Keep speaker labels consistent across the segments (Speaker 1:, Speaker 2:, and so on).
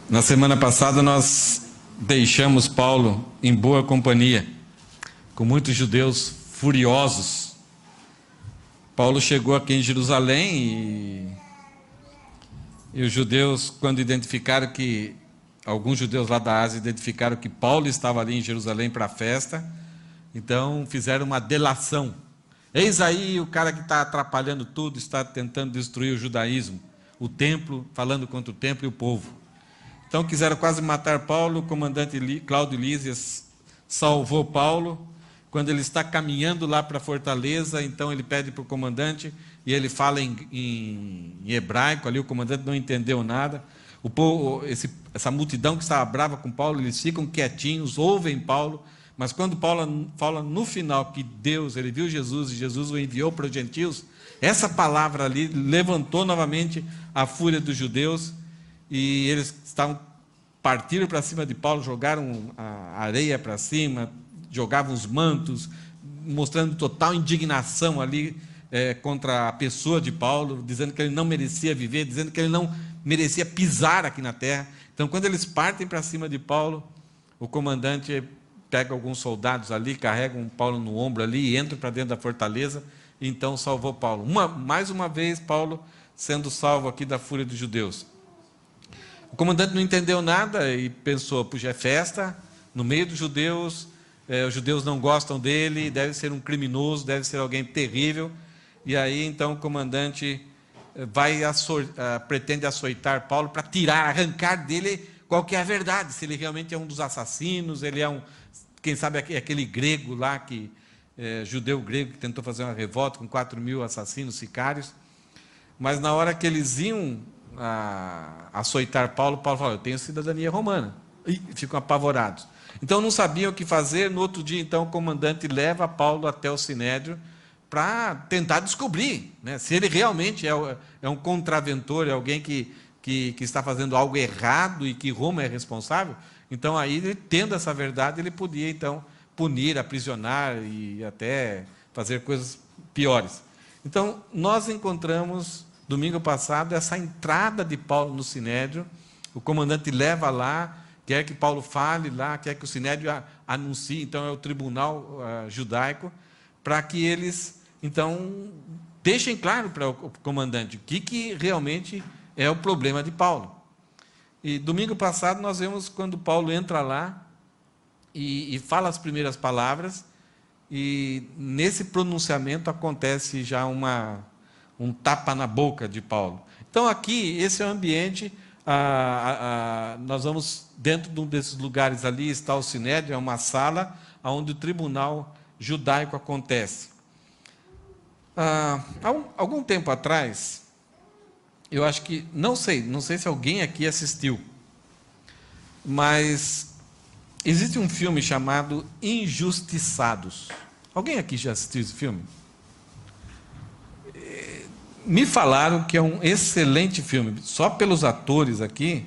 Speaker 1: Na semana passada nós deixamos Paulo em boa companhia, com muitos judeus furiosos. Paulo chegou aqui em Jerusalém e os judeus, quando identificaram que, alguns judeus lá da Ásia identificaram que Paulo estava ali em Jerusalém para a festa, então fizeram uma delação. Eis aí o cara que está atrapalhando tudo, está tentando destruir o judaísmo, o templo, falando contra o templo e o povo. Então quiseram quase matar Paulo. O comandante Cláudio Lísias salvou Paulo. Quando ele está caminhando lá para a fortaleza, então ele pede para o comandante, e ele fala em hebraico, ali o comandante não entendeu nada. O povo, essa multidão que estava brava com Paulo, eles ficam quietinhos, ouvem Paulo, mas quando Paulo fala no final que Deus, ele viu Jesus e Jesus o enviou para os gentios, essa palavra ali levantou novamente a fúria dos judeus, e eles partiram para cima de Paulo, jogaram a areia para cima, jogavam os mantos, mostrando total indignação ali contra a pessoa de Paulo, dizendo que ele não merecia viver, dizendo que ele não merecia pisar aqui na terra. Então, quando eles partem para cima de Paulo, o comandante pega alguns soldados ali, carregam Paulo no ombro ali e entra para dentro da fortaleza, e então salvou Paulo. Mais uma vez, Paulo sendo salvo aqui da fúria dos judeus. O comandante não entendeu nada e pensou, puxa, é festa, no meio dos judeus, os judeus não gostam dele, deve ser um criminoso, deve ser alguém terrível. E aí, então, o comandante pretende açoitar Paulo para arrancar dele qual que é a verdade, se ele realmente é um dos assassinos, ele é quem sabe aquele grego lá, judeu grego, que tentou fazer uma revolta com 4.000 assassinos, sicários. Mas na hora que eles iam açoitar Paulo falou, eu tenho cidadania romana. E ficam apavorados. Então não sabiam o que fazer. No outro dia, então, o comandante leva Paulo até o Sinédrio para tentar descobrir, né, se ele realmente é um contraventor, é alguém que está fazendo algo errado e que Roma é responsável. Então, aí, ele, tendo essa verdade, ele podia, então, punir, aprisionar e até fazer coisas piores. Então, nós encontramos, domingo passado, essa entrada de Paulo no Sinédrio. O comandante leva lá, quer que Paulo fale lá, quer que o Sinédrio anuncie, então é o tribunal judaico, para que eles, então, deixem claro para o comandante o que realmente é o problema de Paulo. E domingo passado nós vemos quando Paulo entra lá e fala as primeiras palavras, e nesse pronunciamento acontece já um tapa na boca de Paulo. Então aqui, esse é o ambiente, nós vamos, dentro de um desses lugares ali, está o Sinédrio, é uma sala onde o tribunal judaico acontece. Há algum tempo atrás, eu acho que, não sei se alguém aqui assistiu, mas existe um filme chamado Injustiçados. Alguém aqui já assistiu esse filme? Me falaram que é um excelente filme. Só pelos atores aqui,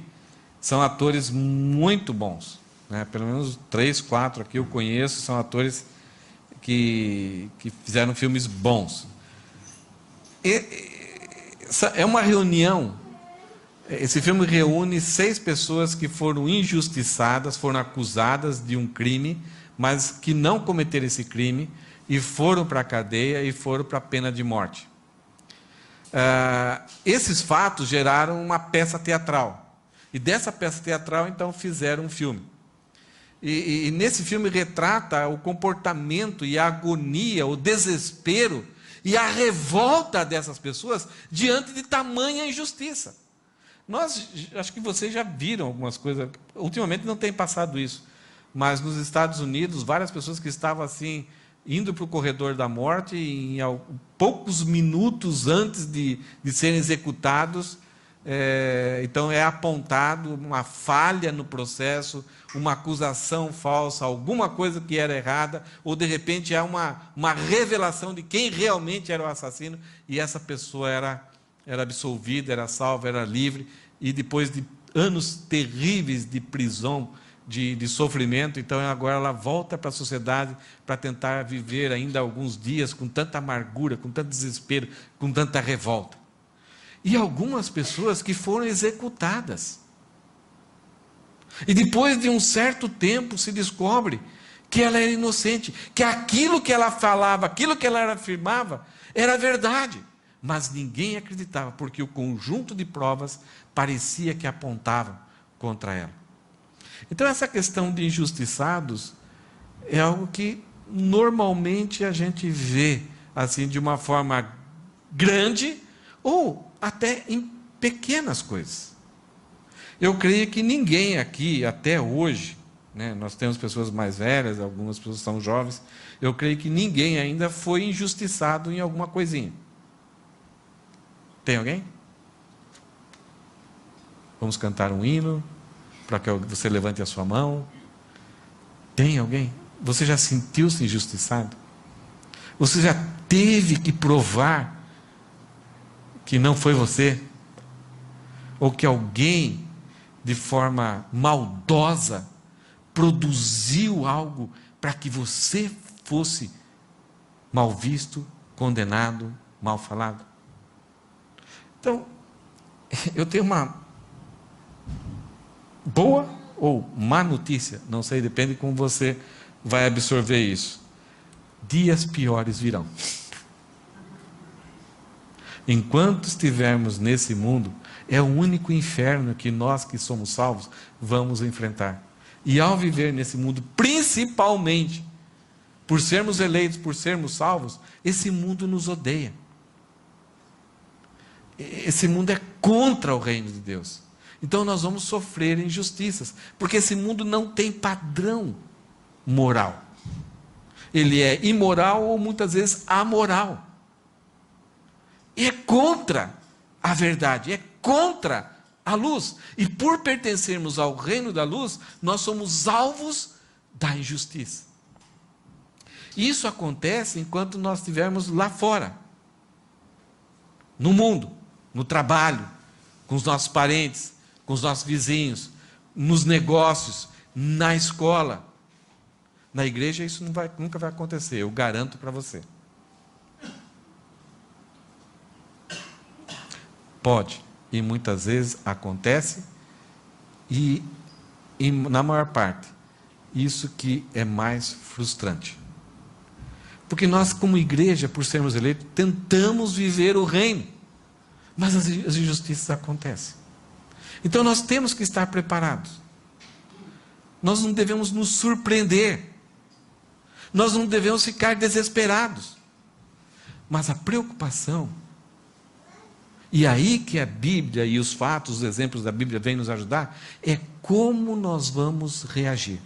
Speaker 1: são atores muito bons, né? Pelo menos 3, 4 aqui eu conheço, são atores que fizeram filmes bons. É uma reunião. Esse filme reúne 6 pessoas que foram injustiçadas, foram acusadas de um crime, mas que não cometeram esse crime, e foram para a cadeia e foram para a pena de morte. Esses fatos geraram uma peça teatral, e dessa peça teatral então fizeram um filme, e nesse filme retrata o comportamento e a agonia, o desespero e a revolta dessas pessoas diante de tamanha injustiça. Acho que vocês já viram algumas coisas, ultimamente não tem passado isso, mas nos Estados Unidos, várias pessoas que estavam assim, indo para o corredor da morte, e em poucos minutos antes de serem executados, então é apontado uma falha no processo, uma acusação falsa, alguma coisa que era errada, ou de repente há uma revelação de quem realmente era o assassino, e essa pessoa era absolvida, era salva, era livre, e depois de anos terríveis de prisão, de sofrimento, então agora ela volta para a sociedade para tentar viver ainda alguns dias com tanta amargura, com tanto desespero, com tanta revolta. E algumas pessoas que foram executadas. E depois de um certo tempo se descobre que ela era inocente, que aquilo que ela falava, aquilo que ela afirmava, era verdade. Mas ninguém acreditava, porque o conjunto de provas parecia que apontavam contra ela. Então essa questão de injustiçados é algo que normalmente a gente vê assim de uma forma grande ou até em pequenas coisas. Eu creio que ninguém aqui até hoje, né, nós temos pessoas mais velhas, algumas pessoas são jovens, eu creio que ninguém ainda foi injustiçado em alguma coisinha. Tem alguém? Vamos cantar um hino para que você levante a sua mão. Tem alguém? Você já sentiu-se injustiçado? Você já teve que provar que não foi você? Ou que alguém, de forma maldosa, produziu algo para que você fosse mal visto, condenado, mal falado? Então, eu tenho uma boa ou má notícia, não sei, depende de como você vai absorver isso. Dias piores virão. Enquanto estivermos nesse mundo, é o único inferno que nós que somos salvos vamos enfrentar. E ao viver nesse mundo, principalmente por sermos eleitos, por sermos salvos, esse mundo nos odeia. Esse mundo é contra o reino de Deus. Então nós vamos sofrer injustiças, porque esse mundo não tem padrão moral. Ele é imoral ou muitas vezes amoral. E é contra a verdade, é contra a luz. E por pertencermos ao reino da luz, nós somos alvos da injustiça. Isso acontece enquanto nós estivermos lá fora, no mundo, no trabalho, com os nossos parentes, com os nossos vizinhos, nos negócios, na escola. Na igreja isso nunca vai acontecer, eu garanto para você. Pode, e muitas vezes acontece, e na maior parte, isso que é mais frustrante. Porque nós, como igreja, por sermos eleitos, tentamos viver o reino, mas as injustiças acontecem. Então nós temos que estar preparados. Nós não devemos nos surpreender. Nós não devemos ficar desesperados. Mas a preocupação, e aí que a Bíblia e os fatos, os exemplos da Bíblia vêm nos ajudar, é como nós vamos reagir.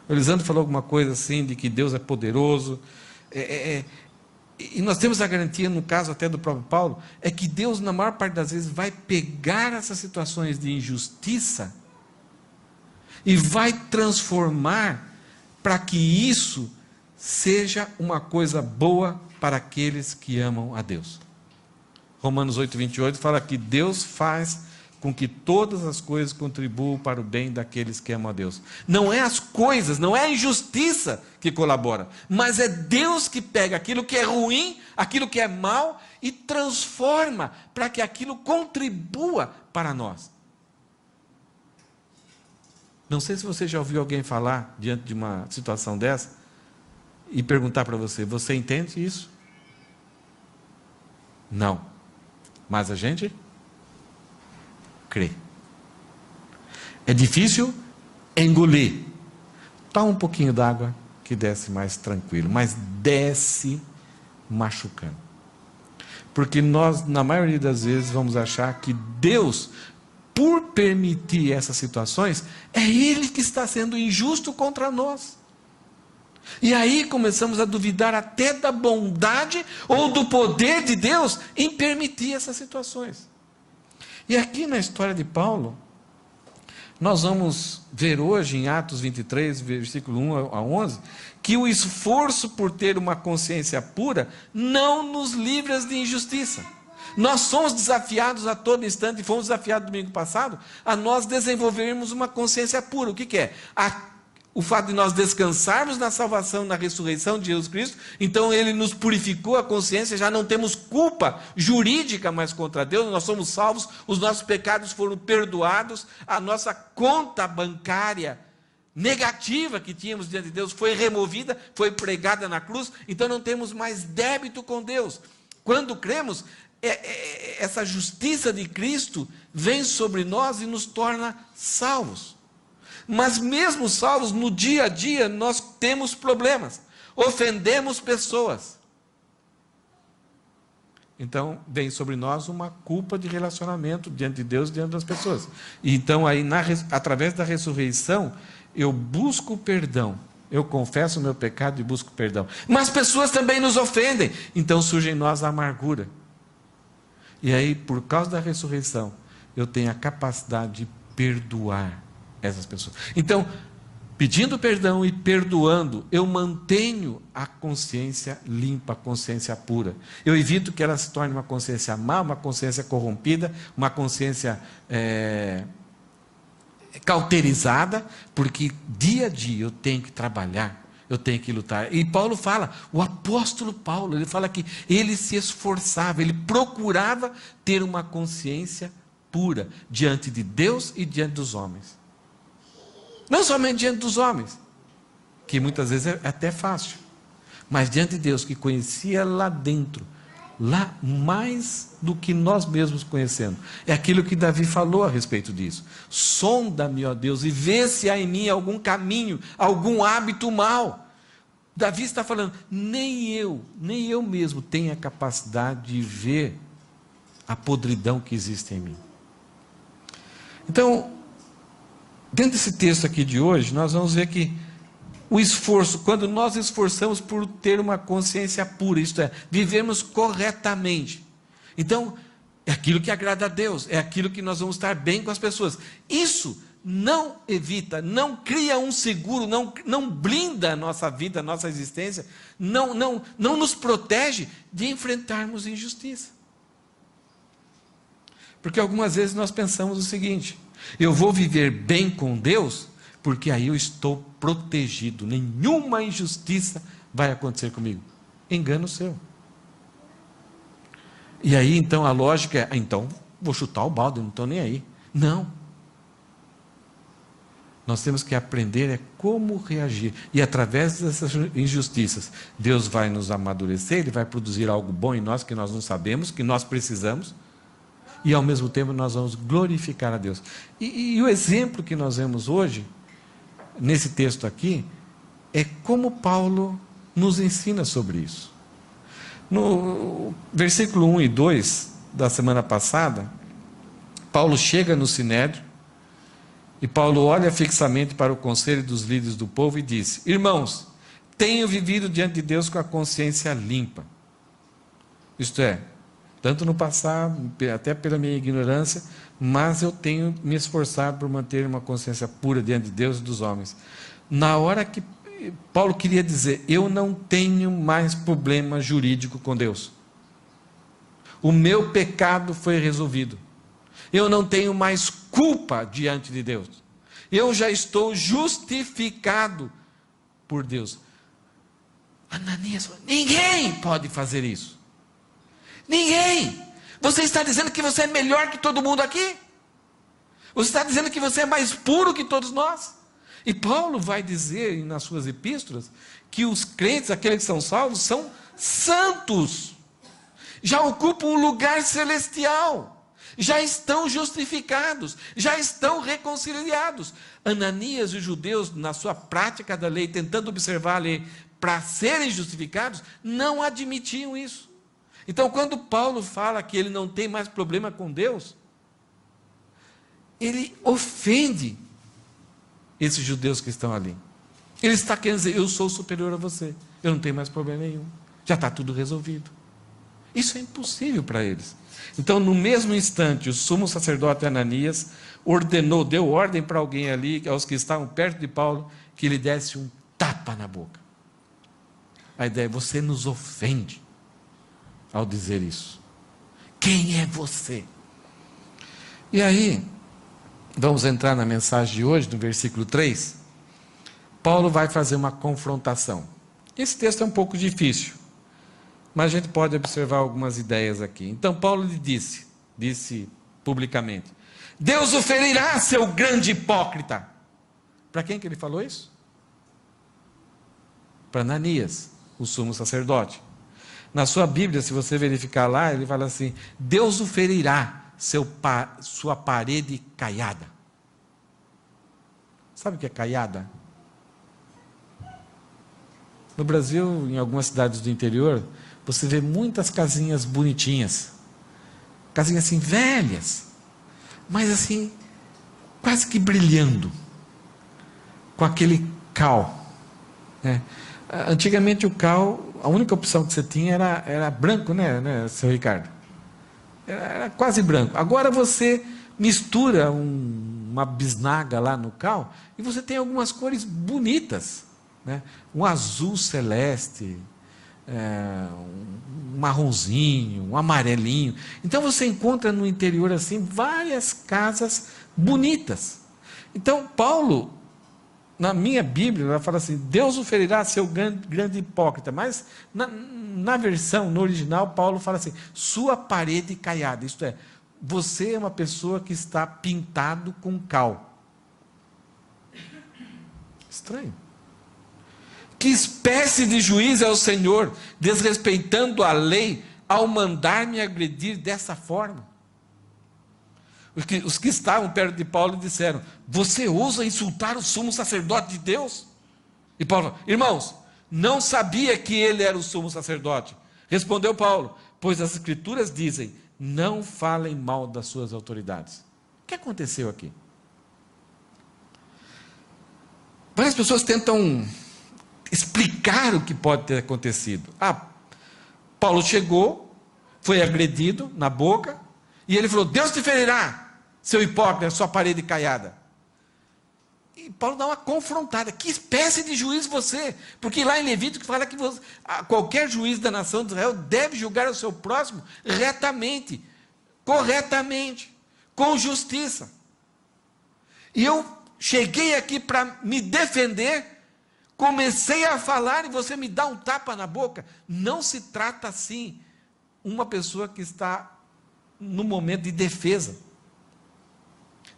Speaker 1: O Elisandro falou alguma coisa assim, de que Deus é poderoso, e nós temos a garantia, no caso até do próprio Paulo, é que Deus, na maior parte das vezes, vai pegar essas situações de injustiça e vai transformar para que isso seja uma coisa boa para aqueles que amam a Deus. Romanos 8:28 fala que Deus faz com que todas as coisas contribuam para o bem daqueles que amam a Deus. Não é as coisas, não é a injustiça que colabora, mas é Deus que pega aquilo que é ruim, aquilo que é mal, e transforma para que aquilo contribua para nós. Não sei se você já ouviu alguém falar diante de uma situação dessa e perguntar para você: você entende isso? Não. Mas a gente crê. É difícil engolir. Toma um pouquinho d'água que desce mais tranquilo, mas desce machucando. Porque nós, na maioria das vezes, vamos achar que Deus, por permitir essas situações, é Ele que está sendo injusto contra nós. E aí começamos a duvidar até da bondade ou do poder de Deus em permitir essas situações. E aqui na história de Paulo, nós vamos ver hoje em Atos 23, versículo 1 a 11, que o esforço por ter uma consciência pura não nos livra de injustiça. Nós somos desafiados a todo instante, e fomos desafiados domingo passado, a nós desenvolvermos uma consciência pura. O que é? o fato de nós descansarmos na salvação, na ressurreição de Jesus Cristo, então Ele nos purificou a consciência, já não temos culpa jurídica mais contra Deus, nós somos salvos, os nossos pecados foram perdoados, a nossa conta bancária negativa que tínhamos diante de Deus foi removida, foi pregada na cruz, então não temos mais débito com Deus. Quando cremos, essa justiça de Cristo vem sobre nós e nos torna salvos. Mas mesmo salvos, no dia a dia, nós temos problemas, ofendemos pessoas. Então, vem sobre nós uma culpa de relacionamento diante de Deus e diante das pessoas. E então, aí, através da ressurreição, eu busco perdão. Eu confesso o meu pecado e busco perdão. Mas pessoas também nos ofendem. Então, surge em nós a amargura. E aí, por causa da ressurreição, eu tenho a capacidade de perdoar essas pessoas. Então, pedindo perdão e perdoando, eu mantenho a consciência limpa, a consciência pura. Eu evito que ela se torne uma consciência má, uma consciência corrompida, uma consciência cauterizada, porque dia a dia eu tenho que trabalhar, eu tenho que lutar. E Paulo fala, o apóstolo Paulo, ele fala que ele se esforçava, ele procurava ter uma consciência pura diante de Deus e diante dos homens. Não somente diante dos homens, que muitas vezes é até fácil, mas diante de Deus, que conhecia lá dentro, lá mais do que nós mesmos conhecemos. É aquilo que Davi falou a respeito disso. Sonda-me, ó Deus, e vê se há em mim algum caminho, algum hábito mau. Davi está falando, nem eu mesmo tenho a capacidade de ver a podridão que existe em mim. Então, dentro desse texto aqui de hoje, nós vamos ver que o esforço, quando nós esforçamos por ter uma consciência pura, isto é, vivemos corretamente. Então, é aquilo que agrada a Deus, é aquilo que nós vamos estar bem com as pessoas. Isso não evita, não cria um seguro, não blinda a nossa vida, a nossa existência, não nos protege de enfrentarmos injustiça. Porque algumas vezes nós pensamos o seguinte, eu vou viver bem com Deus, porque aí eu estou protegido, nenhuma injustiça vai acontecer comigo. Engano seu. E aí então a lógica é, então vou chutar o balde, não estou nem aí. Não. Nós temos que aprender como reagir. E através dessas injustiças, Deus vai nos amadurecer, Ele vai produzir algo bom em nós que nós não sabemos, que nós precisamos. E ao mesmo tempo nós vamos glorificar a Deus. E o exemplo que nós vemos hoje, nesse texto aqui, é como Paulo nos ensina sobre isso. No versículo 1 e 2 da semana passada, Paulo chega no Sinédrio, e Paulo olha fixamente para o conselho dos líderes do povo e diz, irmãos, tenho vivido diante de Deus com a consciência limpa. Isto é, tanto no passado, até pela minha ignorância, mas eu tenho me esforçado por manter uma consciência pura diante de Deus e dos homens. Na hora que Paulo queria dizer, eu não tenho mais problema jurídico com Deus. O meu pecado foi resolvido. Eu não tenho mais culpa diante de Deus. Eu já estou justificado por Deus. Ananias, ninguém pode fazer isso. Ninguém. Você está dizendo que você é melhor que todo mundo aqui? Você está dizendo que você é mais puro que todos nós? E Paulo vai dizer nas suas epístolas que os crentes, aqueles que são salvos, são santos. Já ocupam um lugar celestial. Já estão justificados, já estão reconciliados. Ananias e os judeus, na sua prática da lei, tentando observar a lei para serem justificados, não admitiam isso. Então, quando Paulo fala que ele não tem mais problema com Deus, ele ofende esses judeus que estão ali. Ele está querendo dizer, eu sou superior a você, eu não tenho mais problema nenhum, já está tudo resolvido. Isso é impossível para eles. Então, no mesmo instante, o sumo sacerdote Ananias deu ordem para alguém ali, aos que estavam perto de Paulo, que ele desse um tapa na boca. A ideia é, você nos ofende ao dizer isso. Quem é você? E aí, vamos entrar na mensagem de hoje, no versículo 3. Paulo vai fazer uma confrontação. Esse texto é um pouco difícil, mas a gente pode observar algumas ideias aqui. Então Paulo lhe disse publicamente: Deus o ferirá, seu grande hipócrita. Para quem que ele falou isso? Para Ananias, o sumo sacerdote. Na sua Bíblia, se você verificar lá, ele fala assim: Deus o ferirá, sua parede caiada. Sabe o que é caiada? No Brasil, em algumas cidades do interior, você vê muitas casinhas bonitinhas. Casinhas assim, velhas, mas assim, quase que brilhando, com aquele cal. Né? Antigamente o cal, a única opção que você tinha era branco, né, seu Ricardo? Era quase branco. Agora você mistura uma bisnaga lá no cal, e você tem algumas cores bonitas. Né? Um azul celeste, um marronzinho, um amarelinho. Então você encontra no interior assim várias casas bonitas. Então Paulo, na minha Bíblia, ela fala assim: Deus o ferirá, seu grande hipócrita. Mas na versão, no original, Paulo fala assim: sua parede caiada. Isto é, você é uma pessoa que está pintado com cal. Estranho. Que espécie de juiz é o Senhor, desrespeitando a lei, ao mandar-me agredir dessa forma? Os que estavam perto de Paulo disseram: você ousa insultar o sumo sacerdote de Deus? E Paulo falou: irmãos, não sabia que ele era o sumo sacerdote. Respondeu Paulo: pois as escrituras dizem, não falem mal das suas autoridades. O que aconteceu aqui? Várias pessoas tentam explicar o que pode ter acontecido. Paulo chegou, foi agredido na boca, e ele falou: Deus te ferirá, seu hipócrita, sua parede caiada. E Paulo dá uma confrontada: que espécie de juiz você? Porque lá em Levítico fala que qualquer juiz da nação de Israel deve julgar o seu próximo retamente, corretamente, com justiça. E eu cheguei aqui para me defender, comecei a falar e você me dá um tapa na boca. Não se trata assim uma pessoa que está no momento de defesa.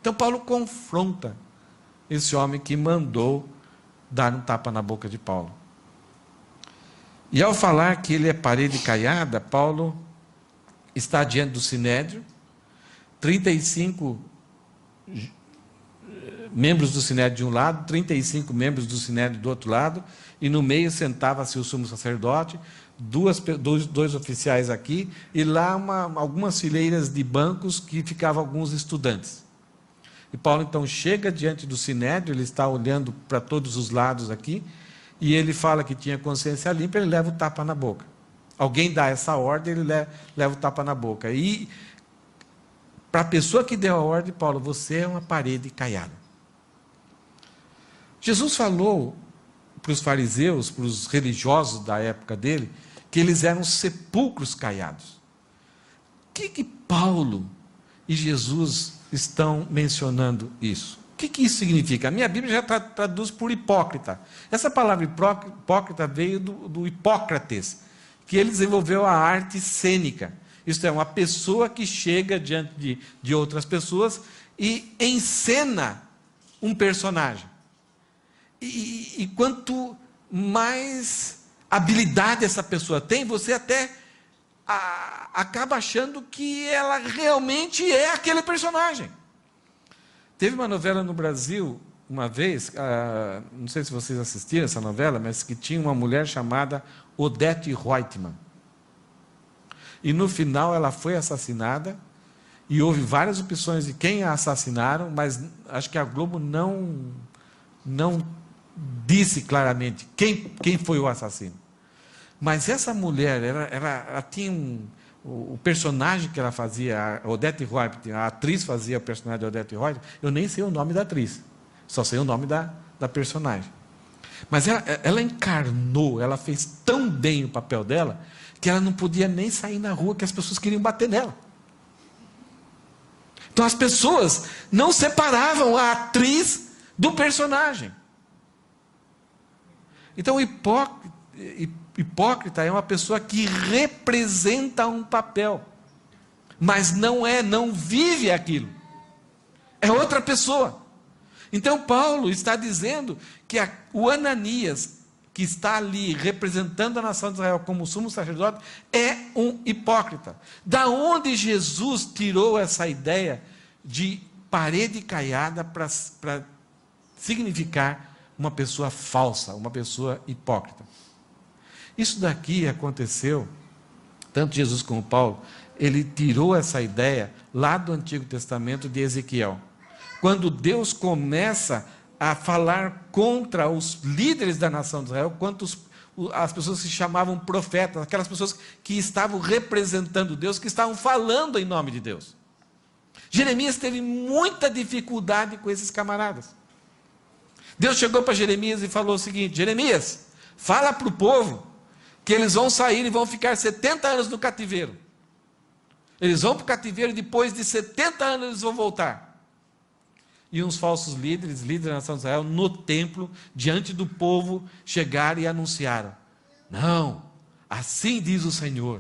Speaker 1: Então Paulo confronta esse homem que mandou dar um tapa na boca de Paulo. E ao falar que ele é parede caiada, Paulo está diante do sinédrio, 35 membros do sinédrio de um lado, 35 membros do sinédrio do outro lado, e no meio sentava-se o sumo sacerdote, dois oficiais aqui, e lá algumas fileiras de bancos que ficavam alguns estudantes. E Paulo então chega diante do sinédrio, ele está olhando para todos os lados aqui, e ele fala que tinha consciência limpa, ele leva o tapa na boca. Alguém dá essa ordem, ele leva o tapa na boca. E para a pessoa que deu a ordem, Paulo: você é uma parede caiada. Jesus falou para os fariseus, para os religiosos da época dele, que eles eram sepulcros caiados. O que Paulo e Jesus estão mencionando isso? O que isso significa? A minha Bíblia já traduz por hipócrita. Essa palavra hipócrita veio do Hipócrates, que ele desenvolveu a arte cênica. Isto é, uma pessoa que chega diante de outras pessoas e encena um personagem. E quanto mais habilidade essa pessoa tem, você até acaba achando que ela realmente é aquele personagem. Teve uma novela no Brasil, uma vez, não sei se vocês assistiram essa novela, mas que tinha uma mulher chamada Odete Reutemann. E no final ela foi assassinada, e houve várias opções de quem a assassinaram, mas acho que a Globo não disse claramente quem foi o assassino. Mas essa mulher, ela tinha o personagem que ela fazia, a Odete Reutemann, a atriz fazia o personagem de Odete Reutemann, eu nem sei o nome da atriz, só sei o nome da personagem. Mas ela encarnou, ela fez tão bem o papel dela, que ela não podia nem sair na rua, que as pessoas queriam bater nela. Então as pessoas não separavam a atriz do personagem. Então, o hipócrita é uma pessoa que representa um papel, mas não vive aquilo. É outra pessoa. Então, Paulo está dizendo que o Ananias, que está ali representando a nação de Israel como sumo sacerdote, é um hipócrita. Da onde Jesus tirou essa ideia de parede caiada para significar uma pessoa falsa, uma pessoa hipócrita? Isso daqui aconteceu, tanto Jesus como Paulo, ele tirou essa ideia lá do Antigo Testamento de Ezequiel. Quando Deus começa a falar contra os líderes da nação de Israel, quanto as pessoas que se chamavam profetas, aquelas pessoas que estavam representando Deus, que estavam falando em nome de Deus. Jeremias teve muita dificuldade com esses camaradas. Deus chegou para Jeremias e falou o seguinte: Jeremias, fala para o povo que eles vão sair e vão ficar 70 anos no cativeiro. Eles vão para o cativeiro e depois de 70 anos eles vão voltar. E uns falsos líderes da nação de Israel, no templo, diante do povo, chegaram e anunciaram: não, assim diz o Senhor,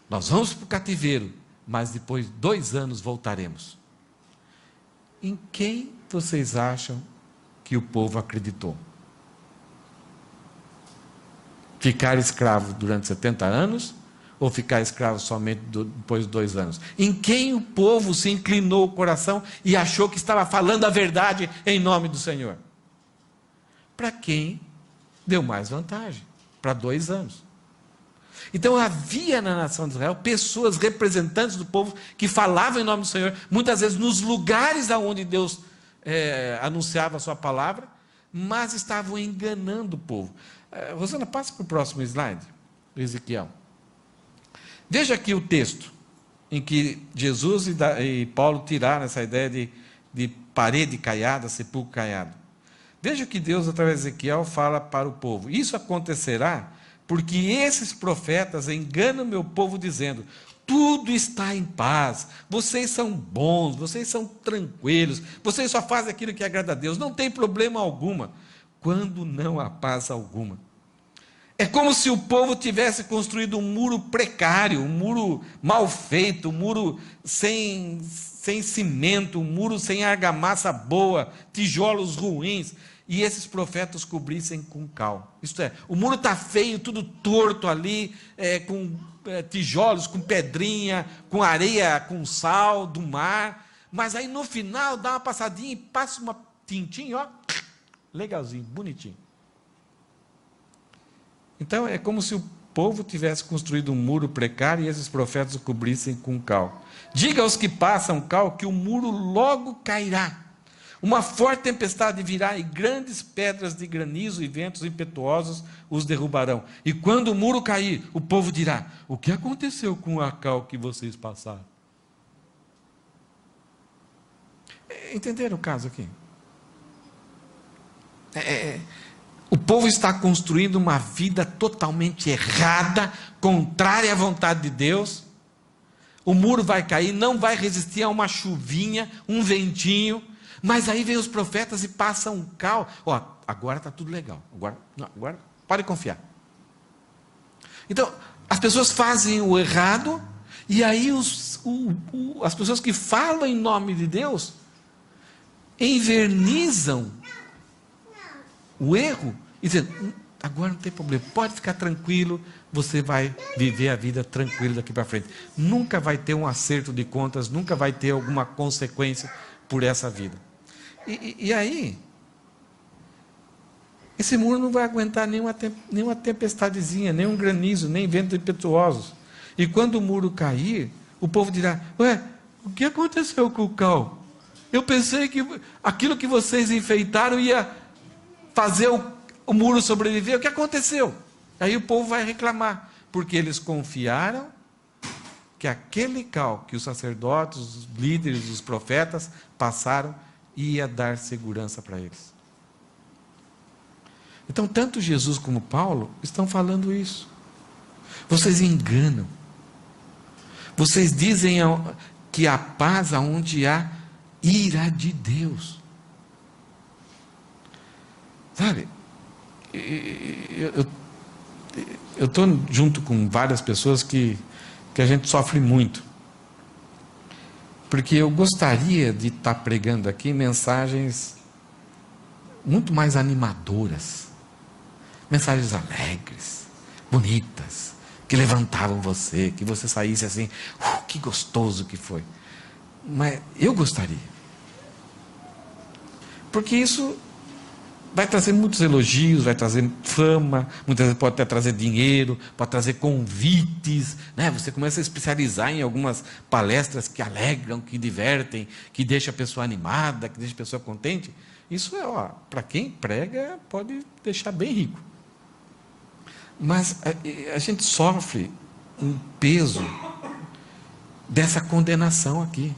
Speaker 1: nós vamos para o cativeiro, mas depois de 2 anos voltaremos. Em quem vocês acham que o povo acreditou? Ficar escravo durante 70 anos? Ou ficar escravo somente depois de 2 anos? Em quem o povo se inclinou o coração e achou que estava falando a verdade em nome do Senhor? Para quem deu mais vantagem? Para 2 anos. Então havia na nação de Israel pessoas, representantes do povo, que falavam em nome do Senhor, muitas vezes nos lugares onde Deus anunciava a sua palavra, mas estavam enganando o povo. Rosana, passe para o próximo slide, Ezequiel. Veja aqui o texto em que Jesus e Paulo tiraram essa ideia de parede caiada, sepulcro caiado. Veja que Deus, através de Ezequiel, fala para o povo: isso acontecerá porque esses profetas enganam meu povo dizendo: tudo está em paz, vocês são bons, vocês são tranquilos, vocês só fazem aquilo que agrada a Deus, não tem problema alguma, quando não há paz alguma. É como se o povo tivesse construído um muro precário, um muro mal feito, um muro sem cimento, um muro sem argamassa boa, tijolos ruins, e esses profetas cobrissem com cal. Isto é, o muro está feio, tudo torto ali, com tijolos, com pedrinha, com areia, com sal do mar, mas aí no final dá uma passadinha e passa uma tintinha, ó, legalzinho, bonitinho. Então é como se o povo tivesse construído um muro precário e esses profetas o cobrissem com cal. Diga aos que passam cal que o muro logo cairá. Uma forte tempestade virá e grandes pedras de granizo e ventos impetuosos os derrubarão. E quando o muro cair, o povo dirá: o que aconteceu com a cal que vocês passaram? Entenderam o caso aqui? O povo está construindo uma vida totalmente errada, contrária à vontade de Deus. O muro vai cair, não vai resistir a uma chuvinha, um ventinho. Mas aí vem os profetas e passam um cal. Ó, agora está tudo legal. Agora pode confiar. Então, as pessoas fazem o errado, e aí as pessoas que falam em nome de Deus envernizam o erro e dizendo: agora não tem problema, pode ficar tranquilo, você vai viver a vida tranquilo daqui para frente. Nunca vai ter um acerto de contas, nunca vai ter alguma consequência por essa vida. E aí, esse muro não vai aguentar nenhuma tempestadezinha, nem um granizo, nem ventos impetuosos. E quando o muro cair, o povo dirá: ué, o que aconteceu com o cal? Eu pensei que aquilo que vocês enfeitaram ia fazer o muro sobreviver. O que aconteceu? Aí o povo vai reclamar, porque eles confiaram que aquele cal que os sacerdotes, os líderes, os profetas passaram ia dar segurança para eles. Então, tanto Jesus como Paulo estão falando isso. Vocês enganam. Vocês dizem que há paz aonde há ira de Deus. Sabe? eu estou junto com várias pessoas que a gente sofre muito. Porque eu gostaria de estar pregando aqui mensagens muito mais animadoras. Mensagens alegres, bonitas, que levantavam você, que você saísse assim, que gostoso que foi. Mas eu gostaria. Porque isso vai trazer muitos elogios, vai trazer fama, muitas vezes pode até trazer dinheiro, pode trazer convites, né? Você começa a especializar em algumas palestras que alegram, que divertem, que deixam a pessoa animada, que deixam a pessoa contente. Isso para quem prega, pode deixar bem rico. Mas a gente sofre um peso dessa condenação aqui.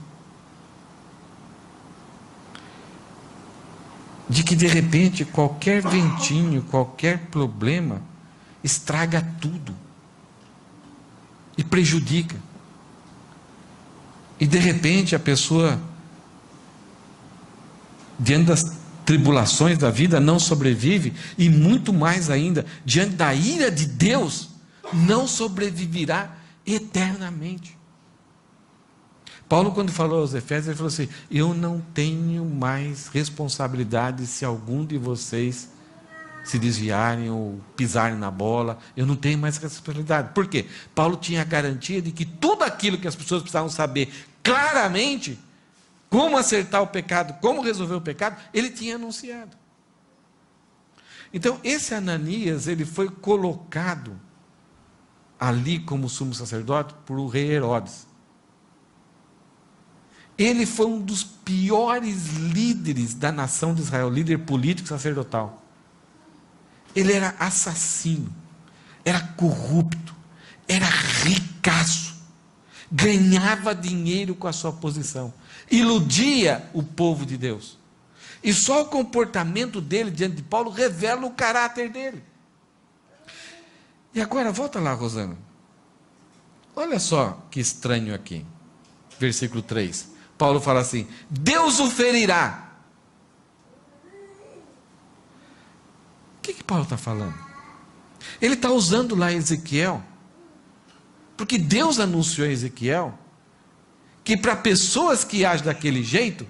Speaker 1: De que de repente qualquer ventinho, qualquer problema estraga tudo e prejudica. E de repente a pessoa, diante das tribulações da vida, não sobrevive, e muito mais ainda, diante da ira de Deus, não sobreviverá eternamente. Paulo, quando falou aos Efésios, ele falou assim: eu não tenho mais responsabilidade se algum de vocês se desviarem ou pisarem na bola, eu não tenho mais responsabilidade. Por quê? Paulo tinha a garantia de que tudo aquilo que as pessoas precisavam saber claramente, como acertar o pecado, como resolver o pecado, ele tinha anunciado. Então, esse Ananias, ele foi colocado ali como sumo sacerdote por o rei Herodes. Ele foi um dos piores líderes da nação de Israel, líder político sacerdotal. Ele era assassino, era corrupto, era ricaço, ganhava dinheiro com a sua posição, iludia o povo de Deus. E só o comportamento dele diante de Paulo revela o caráter dele. E agora, volta lá, Rosana. Olha só que estranho aqui. Versículo 3. Paulo fala assim: Deus o ferirá. O que Paulo está falando? Ele está usando lá Ezequiel, porque Deus anunciou a Ezequiel que para pessoas que agem daquele jeito,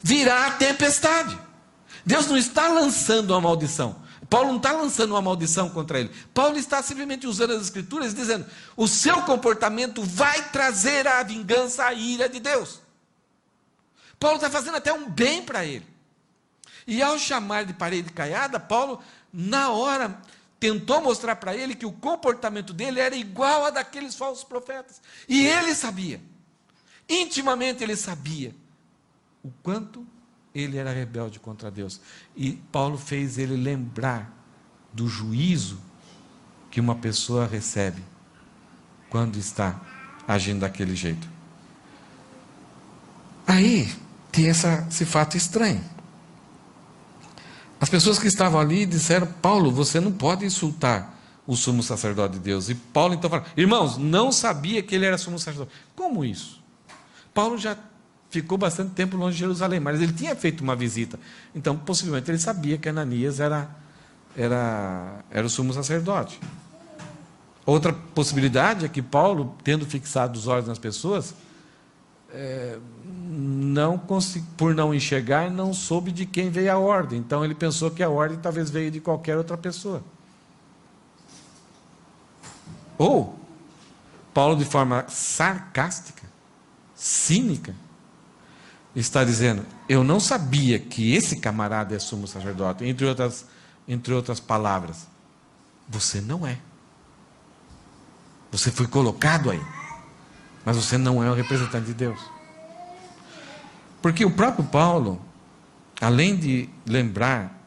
Speaker 1: virá a tempestade. Deus não está lançando uma maldição. Paulo não está lançando uma maldição contra ele. Paulo está simplesmente usando as escrituras, dizendo: o seu comportamento vai trazer a vingança, a ira de Deus. Paulo está fazendo até um bem para ele. E ao chamar de parede caiada, Paulo, na hora, tentou mostrar para ele que o comportamento dele era igual a daqueles falsos profetas. E ele sabia, intimamente ele sabia, o quanto ele era rebelde contra Deus. E Paulo fez ele lembrar do juízo que uma pessoa recebe quando está agindo daquele jeito. Aí tem esse fato estranho. As pessoas que estavam ali disseram: Paulo, você não pode insultar o sumo sacerdote de Deus. E Paulo então fala: irmãos, não sabia que ele era sumo sacerdote. Como isso? Paulo já ficou bastante tempo longe de Jerusalém, mas ele tinha feito uma visita. Então, possivelmente, ele sabia que Ananias era o sumo sacerdote. Outra possibilidade é que Paulo, tendo fixado os olhos nas pessoas, por não enxergar, não soube de quem veio a ordem. Então ele pensou que a ordem talvez veio de qualquer outra pessoa. Ou Paulo, de forma sarcástica, cínica, está dizendo: eu não sabia que esse camarada é sumo sacerdote. Entre outras palavras, você não é. Você foi colocado aí, mas você não é o representante de Deus. Porque o próprio Paulo, além de lembrar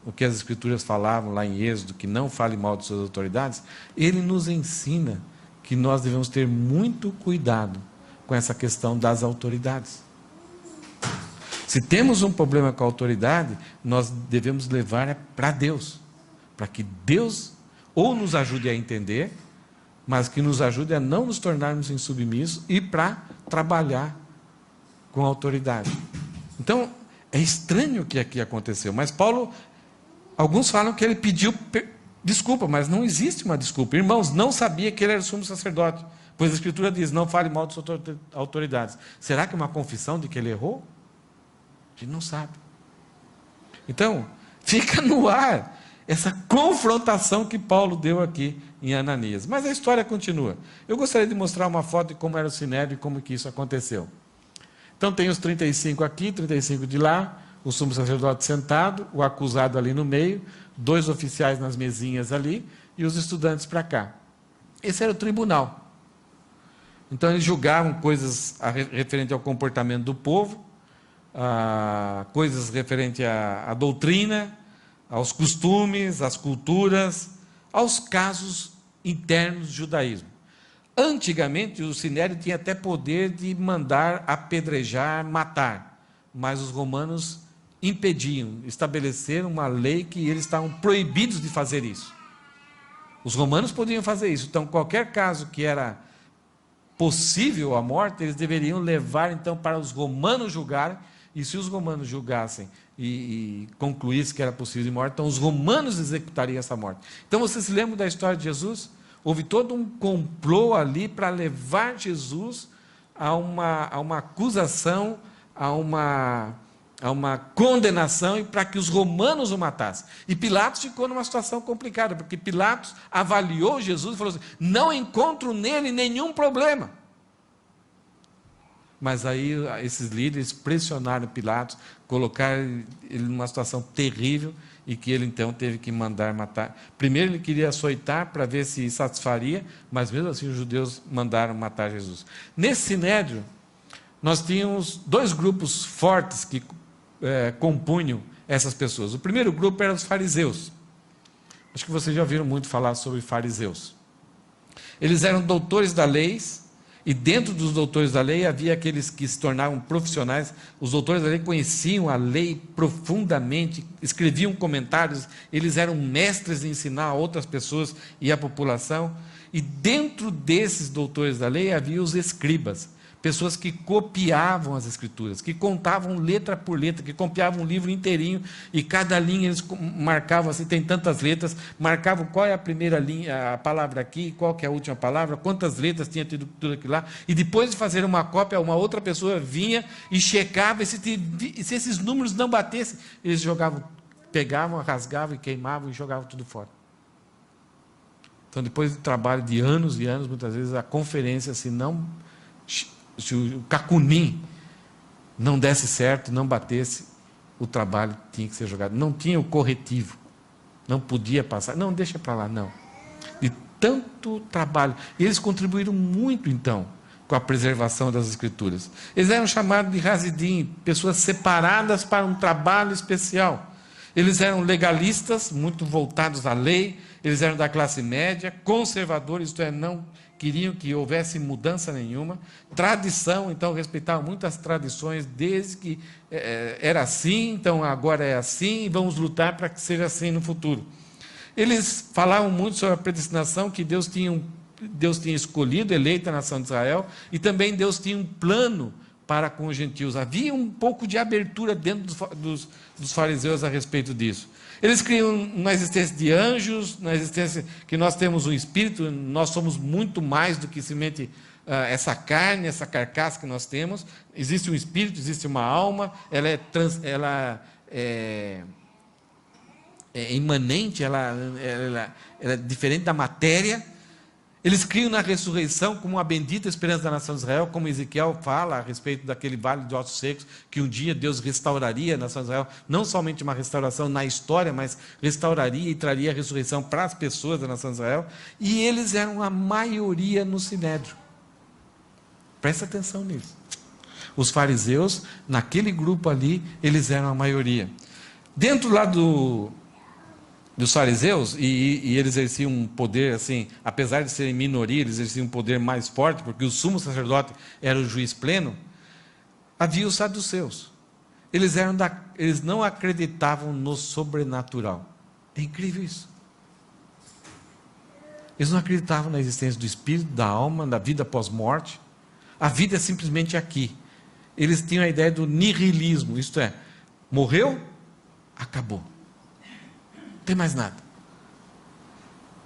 Speaker 1: o que as Escrituras falavam lá em Êxodo, que não fale mal de suas autoridades, ele nos ensina que nós devemos ter muito cuidado com essa questão das autoridades. Se temos um problema com a autoridade, nós devemos levar para Deus, para que Deus ou nos ajude a entender, mas que nos ajude a não nos tornarmos insubmissos e para trabalhar com autoridade. Então, é estranho o que aqui aconteceu, mas Paulo, Alguns falam que ele pediu desculpa, mas não existe uma desculpa. Irmãos, não sabia que ele era o sumo sacerdote, pois a Escritura diz, não fale mal de suas autoridades. Será que é uma confissão de que ele errou? A gente não sabe. Então, fica no ar essa confrontação que Paulo deu aqui em Ananias. Mas a história continua. Eu gostaria de mostrar uma foto de como era o Sinédrio e como que isso aconteceu. Então tem os 35 aqui, 35 de lá, o sumo sacerdote sentado, o acusado ali no meio, 2 oficiais nas mesinhas ali, e os estudantes para cá. Esse era o tribunal. Então eles julgavam coisas referentes ao comportamento do povo, coisas referentes à doutrina, aos costumes, às culturas, aos casos internos do judaísmo. Antigamente, o Sinédrio tinha até poder de mandar apedrejar, matar, mas os romanos impediam, estabeleceram uma lei que eles estavam proibidos de fazer isso. Os romanos podiam fazer isso, então qualquer caso que era possível a morte, eles deveriam levar então para os romanos julgarem, e se os romanos julgassem e concluíssem que era possível de morte, então os romanos executariam essa morte. Então você se lembra da história de Jesus? Houve todo um complô ali para levar Jesus a uma acusação, a uma condenação, e para que os romanos o matassem. E Pilatos ficou numa situação complicada, porque Pilatos avaliou Jesus e falou assim, não encontro nele nenhum problema. Mas aí esses líderes pressionaram Pilatos, colocaram ele numa situação terrível, e que ele então teve que mandar matar. Primeiro ele queria açoitar para ver se satisfaria, mas mesmo assim os judeus mandaram matar Jesus. Nesse Sinédrio, nós tínhamos 2 grupos fortes que compunham essas pessoas. O primeiro grupo era os fariseus. Acho que vocês já ouviram muito falar sobre fariseus. Eles eram doutores da lei, e dentro dos doutores da lei havia aqueles que se tornavam profissionais. Os doutores da lei conheciam a lei profundamente, escreviam comentários, eles eram mestres em ensinar a outras pessoas e a população. E dentro desses doutores da lei havia os escribas, pessoas que copiavam as escrituras, que contavam letra por letra, que copiavam um livro inteirinho, e cada linha eles marcavam assim, tem tantas letras, marcavam qual é a primeira linha, a palavra aqui, qual que é a última palavra, quantas letras tinha tido tudo aquilo lá, e depois de fazer uma cópia, uma outra pessoa vinha e checava, e se esses números não batessem, eles jogavam, pegavam, rasgavam e queimavam e jogavam tudo fora. Então, depois de trabalho de anos e anos, muitas vezes a conferência, se o cacunim não desse certo, não batesse, o trabalho tinha que ser jogado. Não tinha o corretivo, não podia passar. Não, deixa para lá, não. De tanto trabalho. E eles contribuíram muito, então, com a preservação das Escrituras. Eles eram chamados de Hasidim, pessoas separadas para um trabalho especial. Eles eram legalistas, muito voltados à lei. Eles eram da classe média, conservadores, isto é, não queriam que houvesse mudança nenhuma. Tradição, então, respeitavam muitas tradições, desde que era assim, então agora é assim, e vamos lutar para que seja assim no futuro. Eles falavam muito sobre a predestinação, que Deus tinha escolhido, eleito a nação de Israel, e também Deus tinha um plano para com os gentios. Havia um pouco de abertura dentro dos fariseus a respeito disso. Eles criam na existência de anjos, na existência que nós temos um espírito, nós somos muito mais do que simplesmente essa carne, essa carcaça que nós temos. Existe um espírito, existe uma alma, ela é imanente, ela é diferente da matéria. Eles criam na ressurreição como a bendita esperança da nação de Israel, como Ezequiel fala a respeito daquele vale de ossos secos, que um dia Deus restauraria a nação de Israel, não somente uma restauração na história, mas restauraria e traria a ressurreição para as pessoas da nação de Israel. E eles eram a maioria no Sinédrio. Presta atenção nisso. Os fariseus, naquele grupo ali, eles eram a maioria. Dentro lá dos fariseus, e eles exerciam um poder, assim, apesar de serem minoria, eles exerciam um poder mais forte, porque o sumo sacerdote era o juiz pleno. Havia os saduceus. Eles não acreditavam no sobrenatural. É incrível isso. Eles não acreditavam na existência do espírito, da alma, da vida pós-morte. A vida é simplesmente aqui. Eles tinham a ideia do nihilismo, isto é, morreu, acabou. tem mais nada.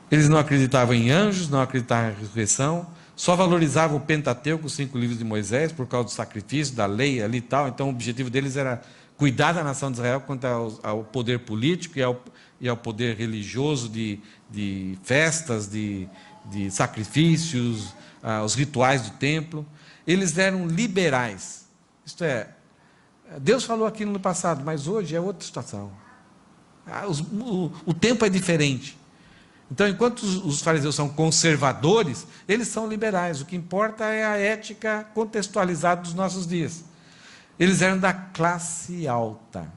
Speaker 1: Eles não acreditavam em anjos, não acreditavam em ressurreição, só valorizavam o Pentateuco, os 5 livros de Moisés, por causa do sacrifício, da lei ali e tal. Então o objetivo deles era cuidar da nação de Israel quanto ao poder político e ao poder religioso de festas, de sacrifícios, os rituais do templo. Eles eram liberais. Isto é, Deus falou aquilo no passado, mas hoje é outra situação. O tempo é diferente. Então, enquanto os fariseus são conservadores, eles são liberais. O que importa é a ética contextualizada dos nossos dias. Eles eram da classe alta.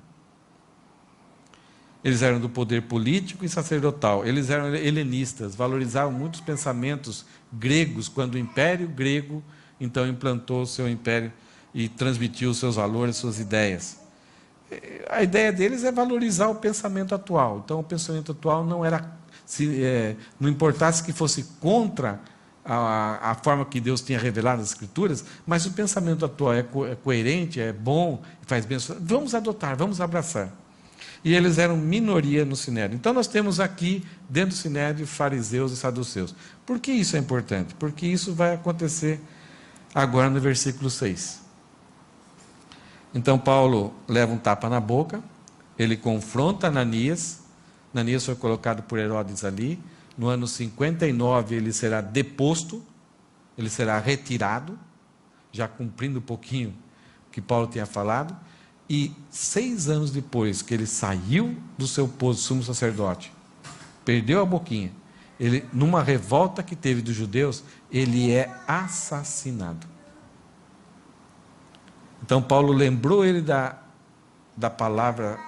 Speaker 1: Eles eram do poder político e sacerdotal. Eles eram helenistas, valorizavam muitos pensamentos gregos, quando o Império Grego, então, implantou o seu império e transmitiu os seus valores, suas ideias. A ideia deles é valorizar o pensamento atual. Então, o pensamento atual não não importasse que fosse contra a forma que Deus tinha revelado nas Escrituras, mas o pensamento atual é coerente, é bom, faz bem. Vamos adotar, vamos abraçar. E eles eram minoria no Sinédrio. Então nós temos aqui, dentro do Sinédrio, fariseus e saduceus. Por que isso é importante? Porque isso vai acontecer agora no versículo 6. Então Paulo leva um tapa na boca, ele confronta Ananias. Ananias foi colocado por Herodes ali. No ano 59 ele será deposto, ele será retirado, já cumprindo um pouquinho o que Paulo tinha falado. E 6 anos depois que ele saiu do seu posto de sumo sacerdote, perdeu a boquinha, ele, numa revolta que teve dos judeus, ele é assassinado. Então Paulo lembrou ele da palavra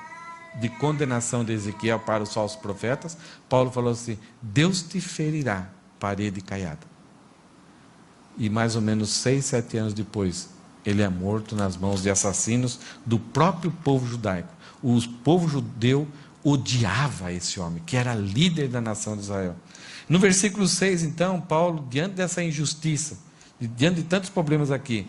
Speaker 1: de condenação de Ezequiel para os falsos profetas. Paulo falou assim: Deus te ferirá, parede caiada. E mais ou menos 6, 7 anos depois, ele é morto nas mãos de assassinos do próprio povo judaico. O povo judeu odiava esse homem, que era líder da nação de Israel. No versículo 6, então, Paulo, diante dessa injustiça, diante de tantos problemas aqui,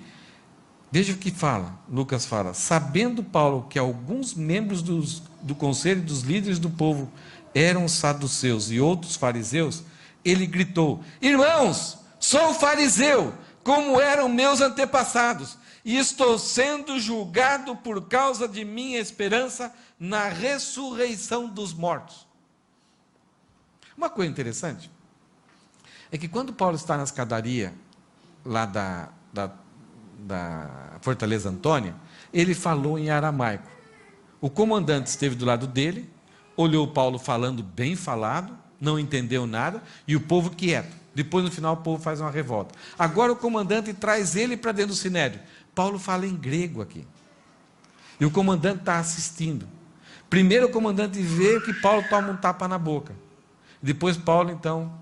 Speaker 1: veja o que fala, Lucas fala: sabendo Paulo que alguns membros do conselho dos líderes do povo eram saduceus e outros fariseus, ele gritou: irmãos, sou fariseu, como eram meus antepassados, e estou sendo julgado por causa de minha esperança na ressurreição dos mortos. Uma coisa interessante é que quando Paulo está na escadaria lá da Fortaleza Antônia, ele falou em aramaico. O comandante esteve do lado dele, olhou Paulo falando bem falado, não entendeu nada, e o povo quieto. Depois, no final, o povo faz uma revolta. Agora o comandante traz ele para dentro do sinédrio. Paulo fala em grego aqui. E o comandante está assistindo. Primeiro o comandante vê que Paulo toma um tapa na boca. Depois Paulo, então,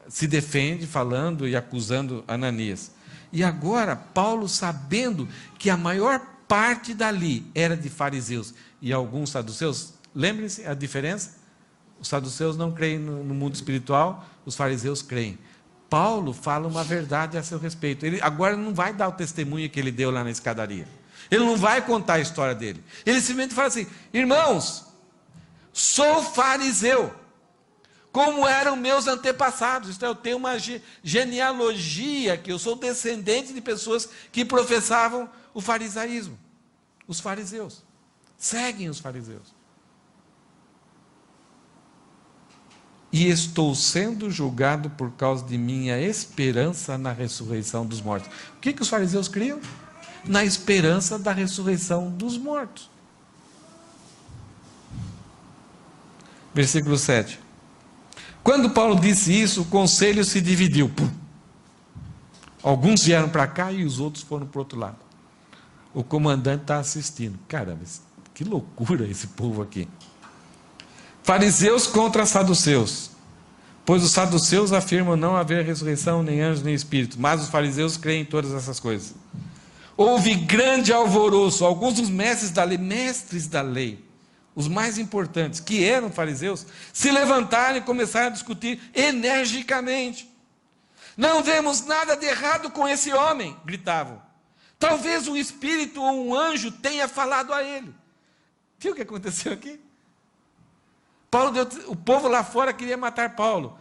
Speaker 1: se defende falando e acusando Ananias. E agora, Paulo, sabendo que a maior parte dali era de fariseus e alguns saduceus, lembrem-se a diferença? Os saduceus não creem no mundo espiritual, os fariseus creem. Paulo fala uma verdade a seu respeito. Ele agora não vai dar o testemunho que ele deu lá na escadaria. Ele não vai contar a história dele. Ele simplesmente fala assim: irmãos, sou fariseu, como eram meus antepassados. Então eu tenho uma genealogia, que eu sou descendente de pessoas que professavam o farisaísmo. Os fariseus. Seguem os fariseus. E estou sendo julgado por causa de minha esperança na ressurreição dos mortos. O que os fariseus criam? Na esperança da ressurreição dos mortos. Versículo 7. Quando Paulo disse isso, o conselho se dividiu. Pum. Alguns vieram para cá e os outros foram para o outro lado. O comandante está assistindo. Caramba, que loucura esse povo aqui. Fariseus contra saduceus. Pois os saduceus afirmam não haver ressurreição, nem anjos, nem espíritos. Mas os fariseus creem em todas essas coisas. Houve grande alvoroço. Alguns dos mestres da lei, os mais importantes, que eram fariseus, se levantaram e começaram a discutir energicamente. Não vemos nada de errado com esse homem, gritavam. Talvez um espírito ou um anjo tenha falado a ele. Viu o que aconteceu aqui? O povo lá fora queria matar Paulo.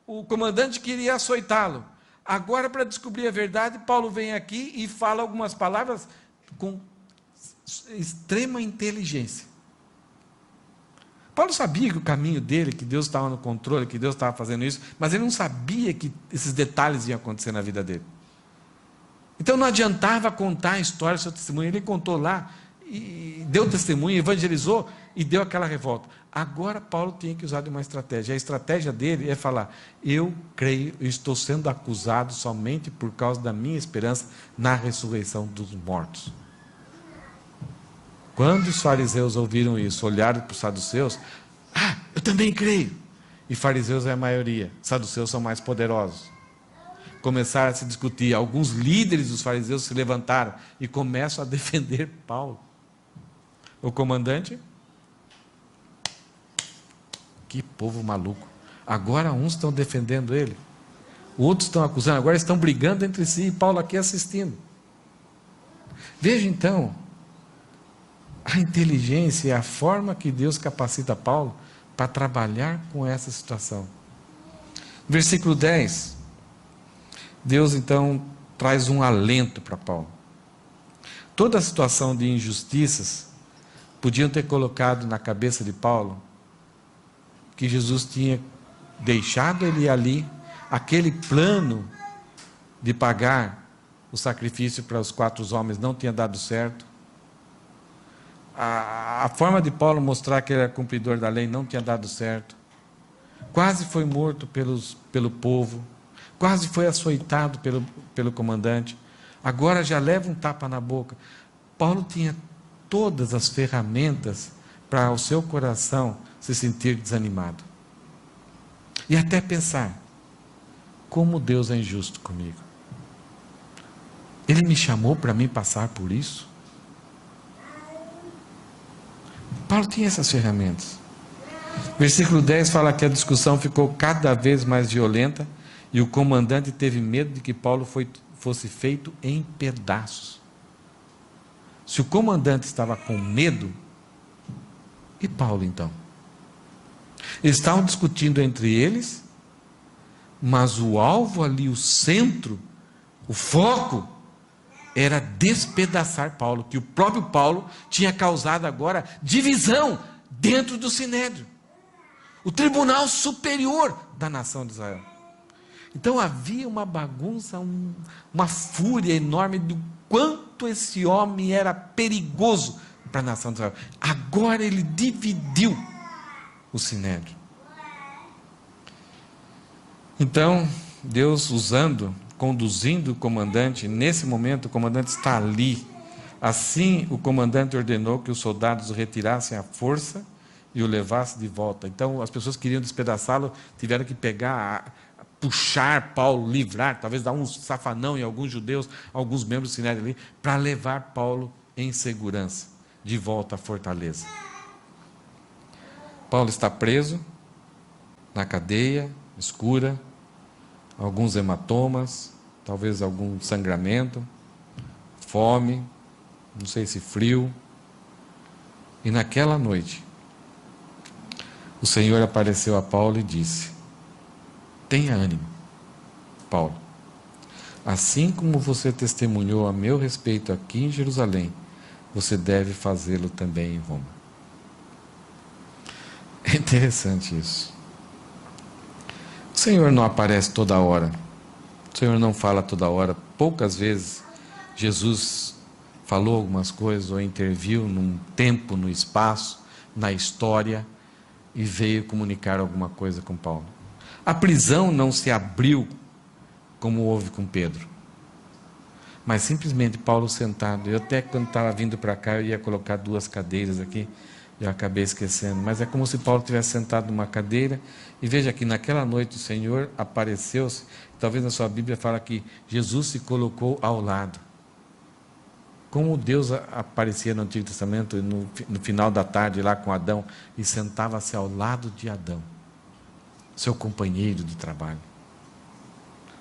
Speaker 1: O comandante queria açoitá-lo. Agora, para descobrir a verdade, Paulo vem aqui e fala algumas palavras com extrema inteligência. Paulo sabia que o caminho dele, que Deus estava no controle, que Deus estava fazendo isso, mas ele não sabia que esses detalhes iam acontecer na vida dele. Então não adiantava contar a história do seu testemunho. Ele contou lá, e deu testemunho, evangelizou, e deu aquela revolta. Agora Paulo tinha que usar de uma estratégia. A estratégia dele é falar: eu creio, eu estou sendo acusado somente por causa da minha esperança na ressurreição dos mortos. Quando os fariseus ouviram isso, olharam para os saduceus: eu também creio. E fariseus é a maioria, saduceus são mais poderosos. Começaram a se discutir. Alguns líderes dos fariseus se levantaram e começam a defender Paulo. O comandante: que povo maluco. Agora uns estão defendendo ele, outros estão acusando, agora estão brigando entre si, e Paulo aqui assistindo. Veja então a inteligência e a forma que Deus capacita Paulo para trabalhar com essa situação. Versículo 10, Deus então traz um alento para Paulo. Toda a situação de injustiças podiam ter colocado na cabeça de Paulo que Jesus tinha deixado ele ali, aquele plano de pagar o sacrifício para os 4 homens não tinha dado certo. A forma de Paulo mostrar que ele era cumpridor da lei não tinha dado certo. Quase foi morto pelo povo. Quase foi açoitado pelo comandante. Agora já leva um tapa na boca. Paulo tinha todas as ferramentas para o seu coração se sentir desanimado. E até pensar: como Deus é injusto comigo. Ele me chamou para mim passar por isso? Paulo tinha essas ferramentas. Versículo 10 fala que a discussão ficou cada vez mais violenta e o comandante teve medo de que Paulo fosse feito em pedaços. Se o comandante estava com medo, e Paulo então? Eles estavam discutindo entre eles, mas o alvo ali, o centro, o foco, era despedaçar Paulo, que o próprio Paulo tinha causado agora divisão dentro do Sinédrio, o tribunal superior da nação de Israel. Então havia uma bagunça, uma fúria enorme do quanto esse homem era perigoso para a nação de Israel. Agora ele dividiu o Sinédrio. Então Deus conduzindo o comandante, nesse momento o comandante está ali. Assim o comandante ordenou que os soldados o retirassem à força e o levassem de volta. Então as pessoas que queriam despedaçá-lo tiveram que pegar, puxar Paulo, livrar, talvez dar um safanão em alguns judeus, alguns membros do Sinédrio ali, para levar Paulo em segurança de volta à fortaleza. Paulo está preso na cadeia escura, alguns hematomas, talvez algum sangramento, fome, não sei se frio. E naquela noite, o Senhor apareceu a Paulo e disse: tenha ânimo, Paulo. Assim como você testemunhou a meu respeito aqui em Jerusalém, você deve fazê-lo também em Roma. É interessante isso. O Senhor não aparece toda hora. O Senhor não fala toda hora. Poucas vezes Jesus falou algumas coisas ou interviu num tempo, no espaço, na história e veio comunicar alguma coisa com Paulo. A prisão não se abriu como houve com Pedro, mas simplesmente Paulo sentado. Eu até quando estava vindo para cá eu ia colocar 2 cadeiras aqui, eu acabei esquecendo, mas é como se Paulo tivesse sentado numa cadeira. E veja que naquela noite o Senhor apareceu-se. Talvez na sua Bíblia fala que Jesus se colocou ao lado. Como Deus aparecia no Antigo Testamento, no final da tarde lá com Adão, e sentava-se ao lado de Adão, seu companheiro de trabalho,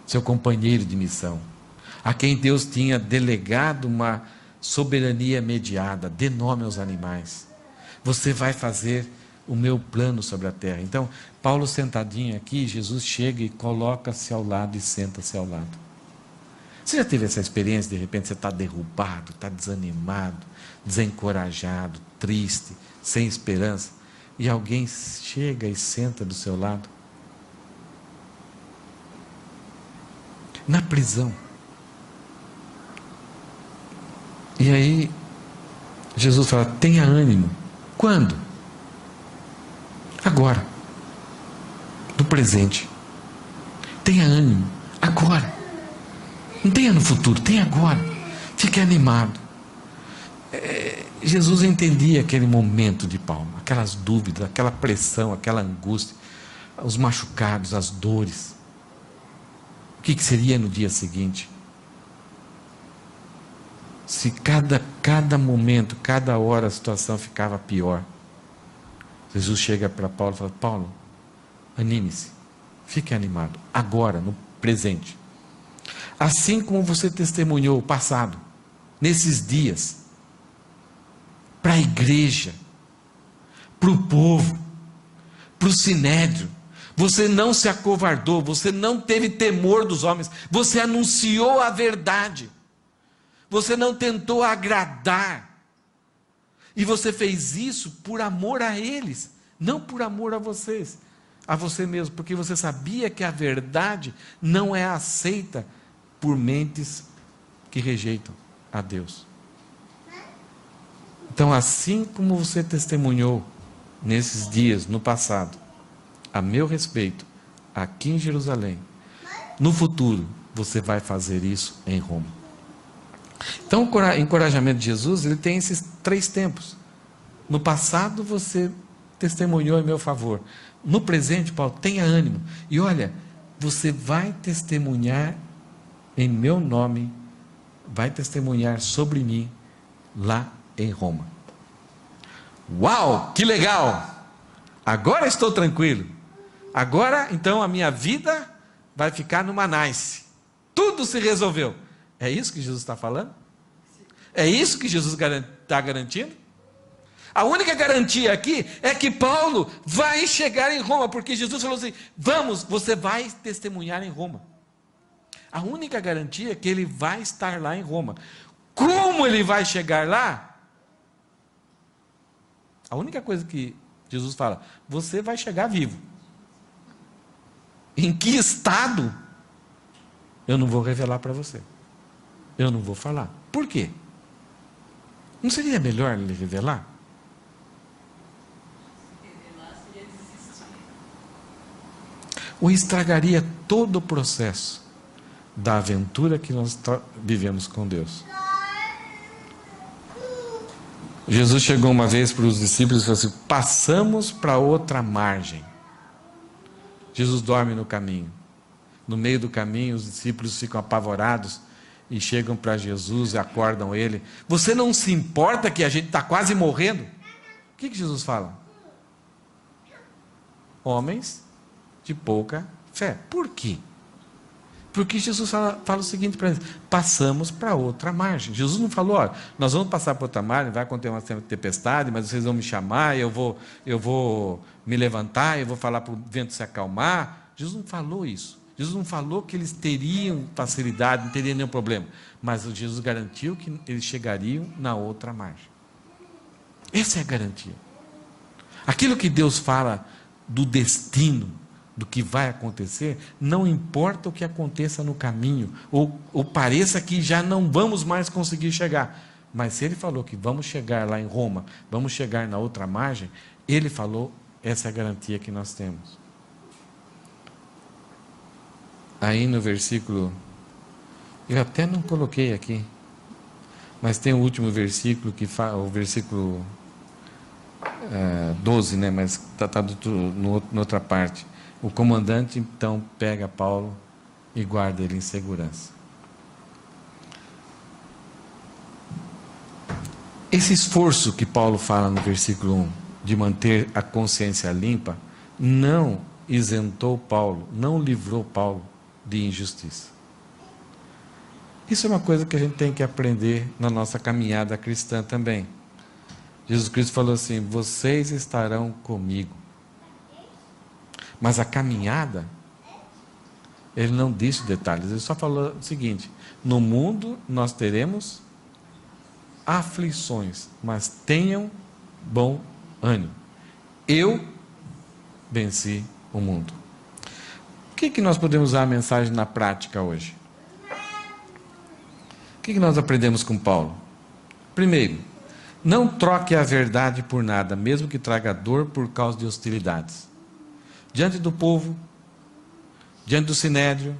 Speaker 1: seu companheiro de missão, a quem Deus tinha delegado uma soberania mediada. Dê nome aos animais. Você vai fazer o meu plano sobre a terra. Então, Paulo sentadinho aqui, Jesus chega e coloca-se ao lado e senta-se ao lado. Você já teve essa experiência, de repente você está derrubado, está desanimado, desencorajado, triste, sem esperança, e alguém chega e senta do seu lado? Na prisão. E aí, Jesus fala, tenha ânimo. Quando? Agora. No presente. Tenha ânimo. Agora. Não tenha no futuro, tenha agora. Fique animado. Jesus entendia aquele momento de Paulo, aquelas dúvidas, aquela pressão, aquela angústia, os machucados, as dores. O que seria no dia seguinte? Se cada momento, cada hora a situação ficava pior. Jesus chega para Paulo e fala, Paulo, anime-se, fique animado, agora, no presente. Assim como você testemunhou o passado, nesses dias, para a igreja, para o povo, para o sinédrio, você não se acovardou, você não teve temor dos homens, você anunciou a verdade, você não tentou agradar, e você fez isso por amor a eles, não por amor a vocês, a você mesmo, porque você sabia que a verdade não é aceita por mentes que rejeitam a Deus. Então, assim como você testemunhou nesses dias, no passado, a meu respeito, aqui em Jerusalém, no futuro, você vai fazer isso em Roma. Então, o encorajamento de Jesus, ele tem esses 3 tempos. No passado, você testemunhou em meu favor. No presente, Paulo, tenha ânimo. E olha, você vai testemunhar em meu nome, vai testemunhar sobre mim, lá em Roma. Uau, que legal! Agora estou tranquilo. Agora, então, a minha vida vai ficar numa nice. Tudo se resolveu. É isso que Jesus está falando? É isso que Jesus está garantindo? A única garantia aqui é que Paulo vai chegar em Roma, porque Jesus falou assim, vamos, você vai testemunhar em Roma. A única garantia é que ele vai estar lá em Roma. Como ele vai chegar lá? A única coisa que Jesus fala, você vai chegar vivo. Em que estado? Eu não vou revelar para você. Eu não vou falar. Por quê? Não seria melhor ele revelar? Ou estragaria todo o processo da aventura que nós vivemos com Deus. Jesus chegou uma vez para os discípulos e falou assim, passamos para outra margem. Jesus dorme no caminho. No meio do caminho, os discípulos ficam apavorados e chegam para Jesus e acordam ele. Você não se importa que a gente está quase morrendo? O que Jesus fala? Homens de pouca fé. Por quê? Porque Jesus fala o seguinte para eles, passamos para outra margem. Jesus não falou, olha, nós vamos passar para outra margem, vai acontecer uma tempestade, mas vocês vão me chamar, eu vou me levantar, eu vou falar para o vento se acalmar. Jesus não falou isso. Jesus não falou que eles teriam facilidade, não teriam nenhum problema. Mas Jesus garantiu que eles chegariam na outra margem. Essa é a garantia. Aquilo que Deus fala do destino, do que vai acontecer, não importa o que aconteça no caminho, ou pareça que já não vamos mais conseguir chegar, mas se ele falou que vamos chegar lá em Roma, vamos chegar na outra margem, ele falou, essa é a garantia que nós temos. Aí no versículo, eu até não coloquei aqui, mas tem o último versículo, que fala, o versículo 12, né, mas está na outra parte. O comandante, então, pega Paulo e guarda ele em segurança. Esse esforço que Paulo fala no versículo 1, de manter a consciência limpa, não isentou Paulo, não livrou Paulo de injustiça. Isso é uma coisa que a gente tem que aprender na nossa caminhada cristã também. Jesus Cristo falou assim: vocês estarão comigo. Mas a caminhada, ele não disse detalhes, ele só falou o seguinte: no mundo nós teremos aflições, mas tenham bom ânimo. Eu venci o mundo. O que nós podemos usar a mensagem na prática hoje? O que nós aprendemos com Paulo? Primeiro, não troque a verdade por nada, mesmo que traga dor por causa de hostilidades. Diante do povo, diante do sinédrio,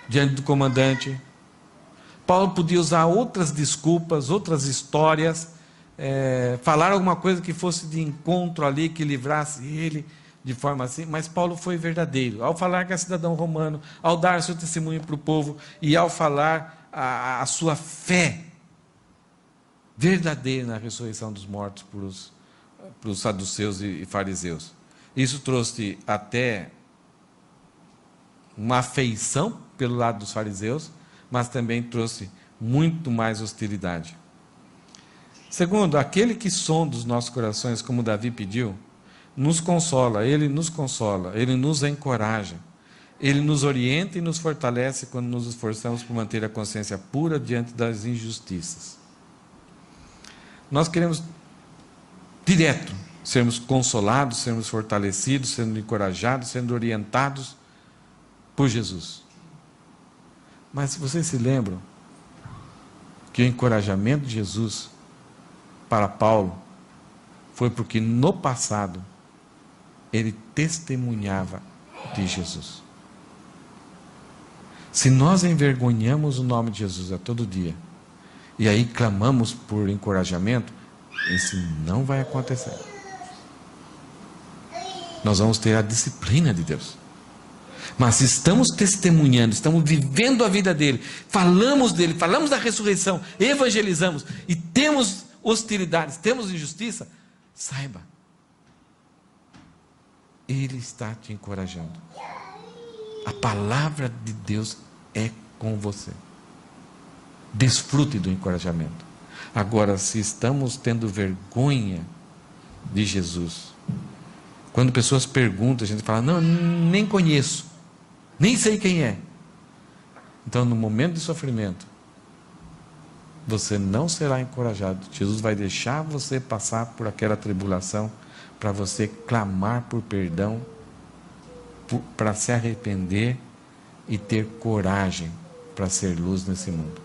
Speaker 1: diante do comandante, Paulo podia usar outras desculpas, outras histórias, falar alguma coisa que fosse de encontro ali, que livrasse ele de forma assim, mas Paulo foi verdadeiro. Ao falar que é cidadão romano, ao dar seu testemunho para o povo, e ao falar a sua fé verdadeira na ressurreição dos mortos para os saduceus e fariseus. Isso trouxe até uma afeição pelo lado dos fariseus, mas também trouxe muito mais hostilidade. Segundo, aquele que sonda os nossos corações, como Davi pediu, nos consola, ele nos encoraja, ele nos orienta e nos fortalece quando nos esforçamos por manter a consciência pura diante das injustiças. Nós queremos direto sermos consolados, sermos fortalecidos, sendo encorajados, sendo orientados por Jesus. Mas vocês se lembram que o encorajamento de Jesus para Paulo foi porque no passado ele testemunhava de Jesus. Se nós envergonhamos o nome de Jesus a todo dia, e aí clamamos por encorajamento, isso não vai acontecer. Nós vamos ter a disciplina de Deus. Mas se estamos testemunhando, estamos vivendo a vida dele, falamos dele, falamos da ressurreição, evangelizamos e temos hostilidades, temos injustiça, saiba, ele está te encorajando. A palavra de Deus é com você. Desfrute do encorajamento. Agora, se estamos tendo vergonha de Jesus, quando pessoas perguntam, a gente fala: não, nem conheço, nem sei quem é. Então, no momento de sofrimento, você não será encorajado. Jesus vai deixar você passar por aquela tribulação para você clamar por perdão, para se arrepender e ter coragem para ser luz nesse mundo.